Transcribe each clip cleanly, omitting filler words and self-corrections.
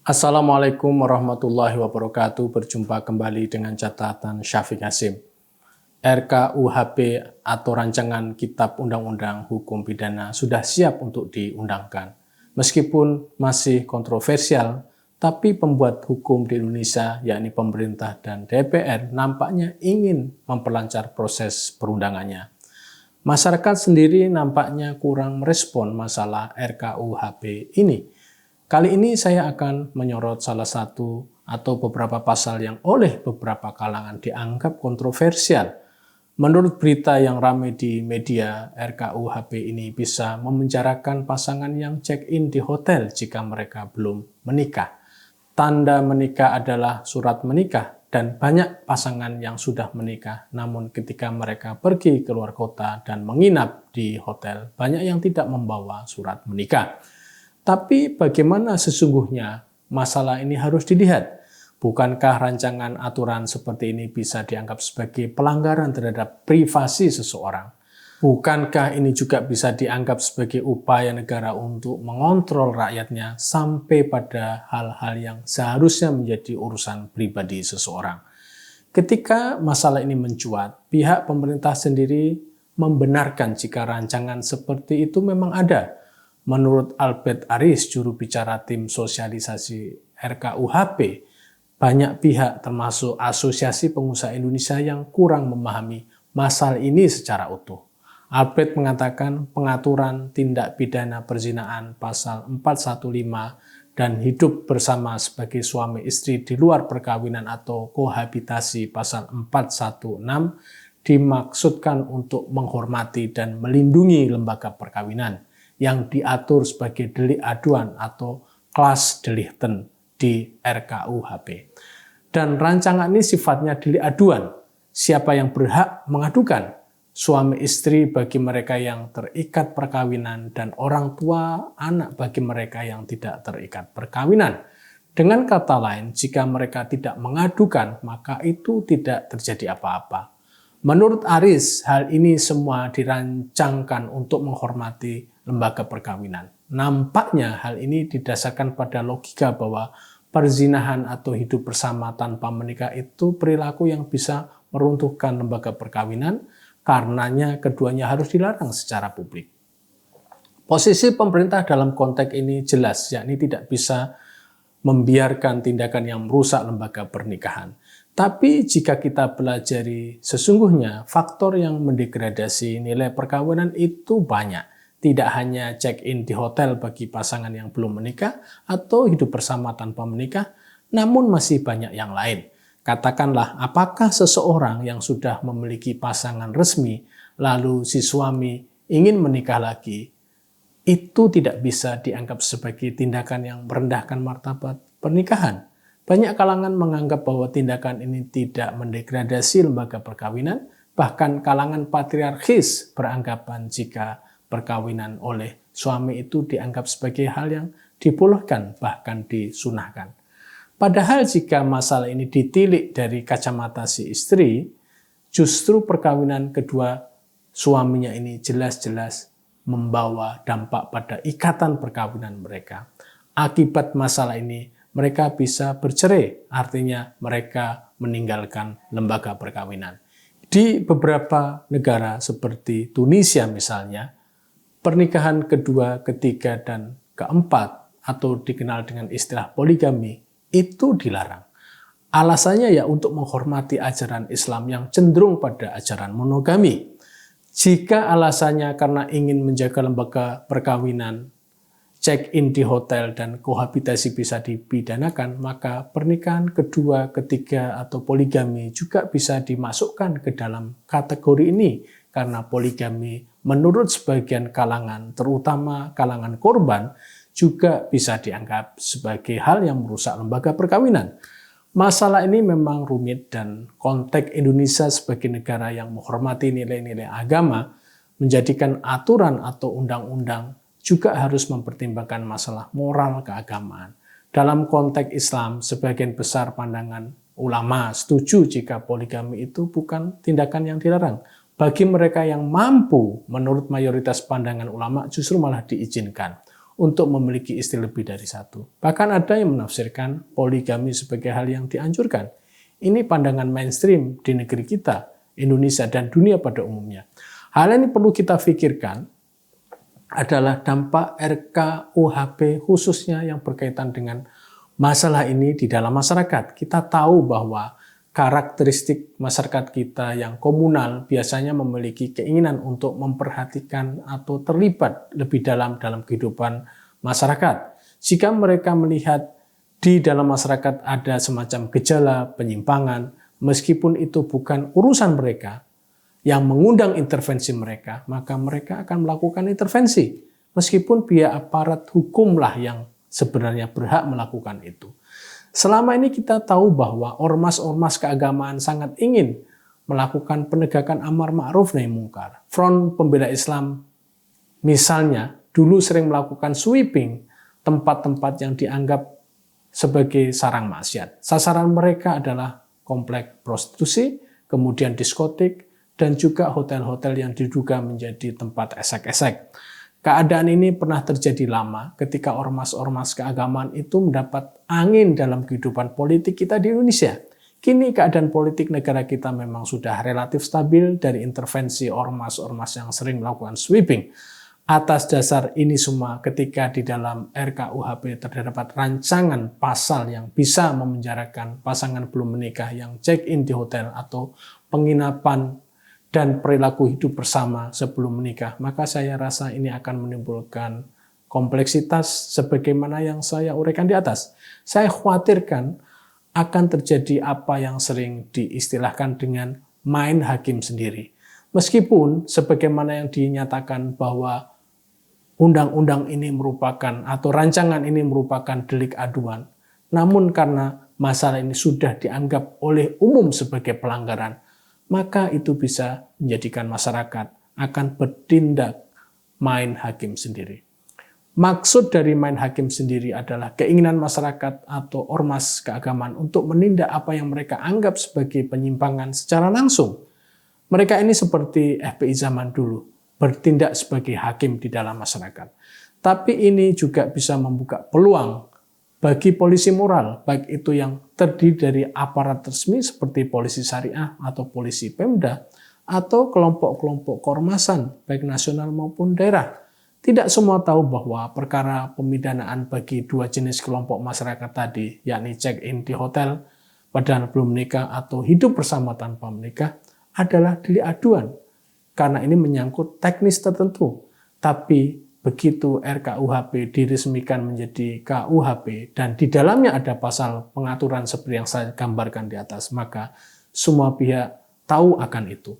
Assalamualaikum warahmatullahi wabarakatuh. Berjumpa kembali dengan catatan Syafiq Hasim. RKUHP atau Rancangan Kitab Undang-Undang Hukum Pidana sudah siap untuk diundangkan. Meskipun masih kontroversial, tapi pembuat hukum di Indonesia, yakni pemerintah dan DPR, nampaknya ingin memperlancar proses perundangannya. Masyarakat sendiri nampaknya kurang merespon masalah RKUHP ini. Kali ini saya akan menyorot salah satu atau beberapa pasal yang oleh beberapa kalangan dianggap kontroversial. Menurut berita yang ramai di media, RKUHP ini bisa memenjarakan pasangan yang check-in di hotel jika mereka belum menikah. Tanda menikah adalah surat menikah, dan banyak pasangan yang sudah menikah, namun ketika mereka pergi ke luar kota dan menginap di hotel, banyak yang tidak membawa surat menikah. Tapi bagaimana sesungguhnya masalah ini harus dilihat? Bukankah rancangan aturan seperti ini bisa dianggap sebagai pelanggaran terhadap privasi seseorang? Bukankah ini juga bisa dianggap sebagai upaya negara untuk mengontrol rakyatnya sampai pada hal-hal yang seharusnya menjadi urusan pribadi seseorang? Ketika masalah ini mencuat, pihak pemerintah sendiri membenarkan jika rancangan seperti itu memang ada. Menurut Albert Aris, juru bicara tim sosialisasi RKUHP, banyak pihak termasuk Asosiasi Pengusaha Indonesia yang kurang memahami masalah ini secara utuh. Albert mengatakan pengaturan tindak pidana perzinahan pasal 415 dan hidup bersama sebagai suami istri di luar perkawinan atau kohabitasi pasal 416 dimaksudkan untuk menghormati dan melindungi lembaga perkawinan yang diatur sebagai delik aduan atau Klasdelikten di RKUHP. Dan rancangan ini sifatnya delik aduan. Siapa yang berhak mengadukan? Suami istri bagi mereka yang terikat perkawinan dan orang tua anak bagi mereka yang tidak terikat perkawinan. Dengan kata lain, jika mereka tidak mengadukan, maka itu tidak terjadi apa-apa. Menurut Aris, hal ini semua dirancangkan untuk menghormati lembaga perkawinan. Nampaknya hal ini didasarkan pada logika bahwa perzinahan atau hidup bersama tanpa menikah itu perilaku yang bisa meruntuhkan lembaga perkawinan, karenanya keduanya harus dilarang secara publik. Posisi pemerintah dalam konteks ini jelas, yakni tidak bisa membiarkan tindakan yang merusak lembaga pernikahan. Tapi jika kita pelajari sesungguhnya, faktor yang mendegradasi nilai perkawinan itu banyak. Tidak hanya check-in di hotel bagi pasangan yang belum menikah atau hidup bersama tanpa menikah, namun masih banyak yang lain. Katakanlah, apakah seseorang yang sudah memiliki pasangan resmi, lalu si suami ingin menikah lagi, itu tidak bisa dianggap sebagai tindakan yang merendahkan martabat pernikahan. Banyak kalangan menganggap bahwa tindakan ini tidak mendegradasi lembaga perkawinan, bahkan kalangan patriarkis beranggapan jika perkawinan oleh suami itu dianggap sebagai hal yang dibolehkan, bahkan disunahkan. Padahal jika masalah ini ditilik dari kacamata si istri, justru perkawinan kedua suaminya ini jelas-jelas membawa dampak pada ikatan perkawinan mereka. Akibat masalah ini, mereka bisa bercerai, artinya mereka meninggalkan lembaga perkawinan. Di beberapa negara seperti Tunisia misalnya, pernikahan kedua, ketiga, dan keempat atau dikenal dengan istilah poligami itu dilarang. Alasannya ya untuk menghormati ajaran Islam yang cenderung pada ajaran monogami. Jika alasannya karena ingin menjaga lembaga perkawinan, check-in di hotel dan kohabitasi bisa dipidanakan, maka pernikahan kedua, ketiga, atau poligami juga bisa dimasukkan ke dalam kategori ini. Karena poligami menurut sebagian kalangan, terutama kalangan korban, juga bisa dianggap sebagai hal yang merusak lembaga perkawinan. Masalah ini memang rumit dan konteks Indonesia sebagai negara yang menghormati nilai-nilai agama menjadikan aturan atau undang-undang juga harus mempertimbangkan masalah moral keagamaan. Dalam konteks Islam, sebagian besar pandangan ulama setuju jika poligami itu bukan tindakan yang dilarang. Bagi mereka yang mampu, menurut mayoritas pandangan ulama justru malah diizinkan. untuk memiliki istri lebih dari satu. Bahkan ada yang menafsirkan poligami sebagai hal yang dianjurkan. Ini pandangan mainstream di negeri kita, Indonesia, dan dunia pada umumnya. Hal ini perlu kita pikirkan adalah dampak RKUHP khususnya yang berkaitan dengan masalah ini di dalam masyarakat. Kita tahu bahwa karakteristik masyarakat kita yang komunal biasanya memiliki keinginan untuk memperhatikan atau terlibat lebih dalam kehidupan masyarakat. Jika mereka melihat di dalam masyarakat ada semacam gejala penyimpangan, meskipun itu bukan urusan mereka yang mengundang intervensi mereka, maka mereka akan melakukan intervensi. Meskipun pihak aparat hukumlah yang sebenarnya berhak melakukan itu. Selama ini kita tahu bahwa ormas-ormas keagamaan sangat ingin melakukan penegakan amar ma'ruf nahi mungkar. Front Pembela Islam misalnya dulu sering melakukan sweeping tempat-tempat yang dianggap sebagai sarang maksiat. Sasaran mereka adalah komplek prostitusi, kemudian diskotik, dan juga hotel-hotel yang diduga menjadi tempat esek-esek. Keadaan ini pernah terjadi lama ketika ormas-ormas keagamaan itu mendapat angin dalam kehidupan politik kita di Indonesia. Kini keadaan politik negara kita memang sudah relatif stabil dari intervensi ormas-ormas yang sering melakukan sweeping. Atas dasar ini semua, ketika di dalam RKUHP terdapat rancangan pasal yang bisa memenjarakan pasangan belum menikah yang check-in di hotel atau penginapan dan perilaku hidup bersama sebelum menikah, maka saya rasa ini akan menimbulkan kompleksitas sebagaimana yang saya uraikan di atas. Saya khawatirkan akan terjadi apa yang sering diistilahkan dengan main hakim sendiri. Meskipun sebagaimana yang dinyatakan bahwa undang-undang ini merupakan atau rancangan ini merupakan delik aduan, namun karena masalah ini sudah dianggap oleh umum sebagai pelanggaran, maka itu bisa menjadikan masyarakat akan bertindak main hakim sendiri. Maksud dari main hakim sendiri adalah keinginan masyarakat atau ormas keagamaan untuk menindak apa yang mereka anggap sebagai penyimpangan secara langsung. Mereka ini seperti FPI zaman dulu, bertindak sebagai hakim di dalam masyarakat. Tapi ini juga bisa membuka peluang bagi polisi moral, baik itu yang terdiri dari aparat resmi seperti polisi syariah atau polisi Pemda, atau kelompok-kelompok keormasan, baik nasional maupun daerah. Tidak semua tahu bahwa perkara pemidanaan bagi dua jenis kelompok masyarakat tadi, yakni check-in di hotel padahal belum menikah atau hidup bersama tanpa menikah, adalah delik aduan. Karena ini menyangkut teknis tertentu. Tapi begitu RKUHP diresmikan menjadi KUHP dan di dalamnya ada pasal pengaturan seperti yang saya gambarkan di atas, maka semua pihak tahu akan itu.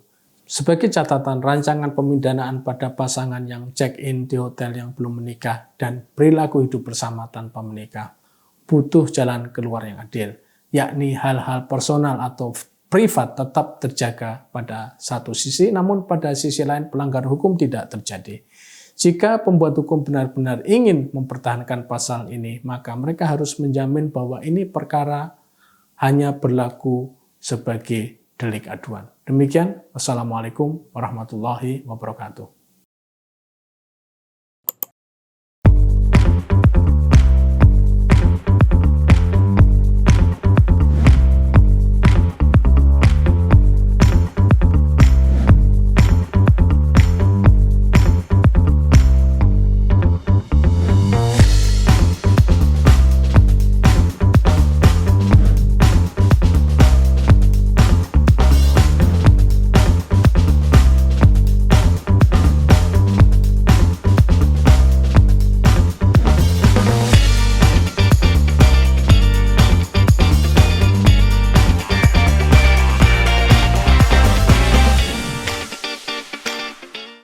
Sebagai catatan, rancangan pemindanaan pada pasangan yang check-in di hotel yang belum menikah dan perilaku hidup bersama tanpa menikah butuh jalan keluar yang adil, yakni hal-hal personal atau privat tetap terjaga pada satu sisi, namun pada sisi lain pelanggaran hukum tidak terjadi. Jika pembuat hukum benar-benar ingin mempertahankan pasal ini, maka mereka harus menjamin bahwa ini perkara hanya berlaku sebagai delik aduan. Demikian, wassalamualaikum warahmatullahi wabarakatuh.